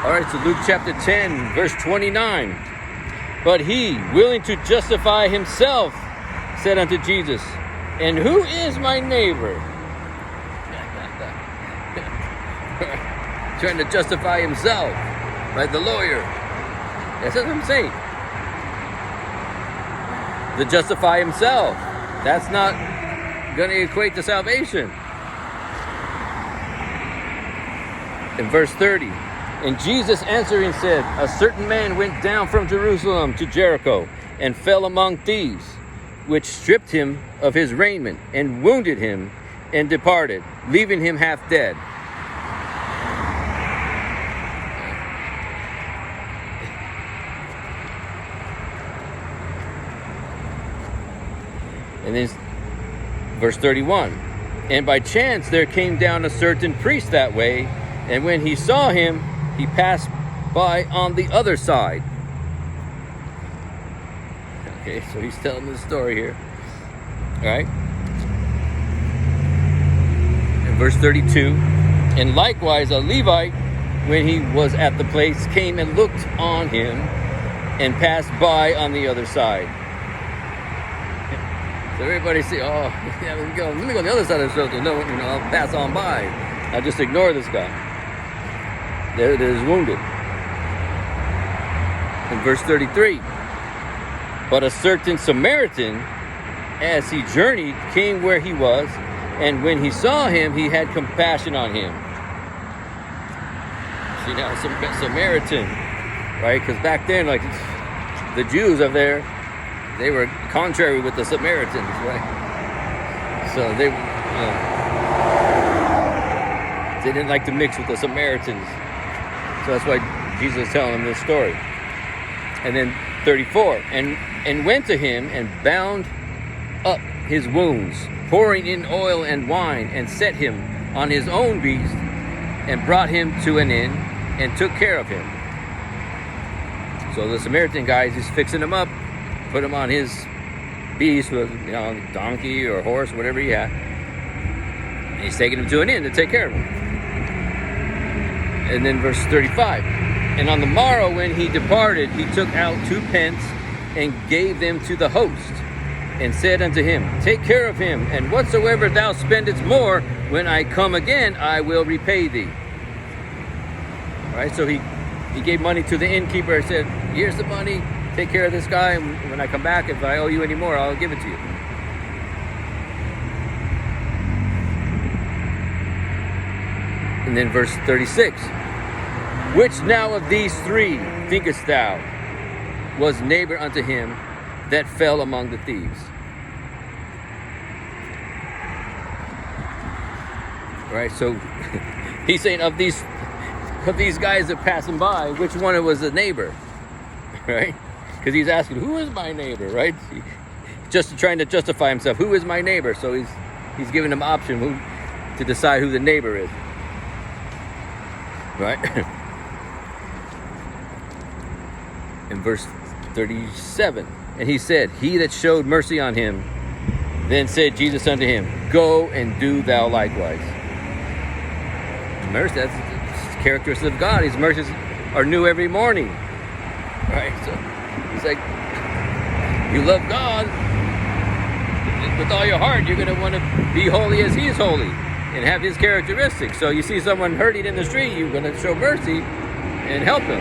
All right, so Luke chapter 10, verse 29. But he, willing to justify himself, said unto Jesus, and who is my neighbor? Trying to justify himself, like the lawyer. That's what I'm saying. To justify himself. That's not going to equate to salvation. In verse 30, and Jesus answering said, a certain man went down from Jerusalem to Jericho and fell among thieves, which stripped him of his raiment and wounded him and departed, leaving him half dead. And then verse 31, and by chance there came down a certain priest that way, and when he saw him, he passed by on the other side. Okay, so he's telling the story here. All right. In verse 32, and likewise a Levite, when he was at the place, came and looked on him and passed by on the other side. So everybody say, oh, yeah, let me go on the other side of the circle. No, I'll pass on by. I'll just ignore this guy. There it is, wounded. In verse 33, but a certain Samaritan, as he journeyed, came where he was, and when he saw him, he had compassion on him. See now, Samaritan, right? Because back then, like the Jews up there, they were contrary with the Samaritans, right? So they didn't like to mix with the Samaritans. So that's why Jesus is telling them this story. And then 34, and went to him and bound up his wounds, pouring in oil and wine, and set him on his own beast, and brought him to an inn, and took care of him. So the Samaritan guy, he's fixing him up, put him on his beast, with donkey or horse, whatever he had, and he's taking him to an inn to take care of him. And then verse 35, and on the morrow when he departed, he took out 2 pence and gave them to the host, and said unto him, take care of him, and whatsoever thou spendest more, when I come again, I will repay thee. All right, so he gave money to the innkeeper and said, here's the money, take care of this guy, and when I come back, if I owe you any more, I'll give it to you. And then verse 36, which now of these 3 thinkest thou was neighbor unto him that fell among the thieves? Right, so he's saying of these guys that passing by, which one was the neighbor? Right? Because he's asking, who is my neighbor? Right? Just trying to justify himself. Who is my neighbor? So he's giving them option to decide who the neighbor is. Right? In verse 37, and he said, he that showed mercy on him, then said Jesus unto him, go and do thou likewise. Mercy, that's the characteristic of God. His mercies are new every morning. Right? So he's like, you love God with all your heart, you're going to want to be holy as he is holy and have his characteristics. So you see someone hurting in the street, you're going to show mercy and help him.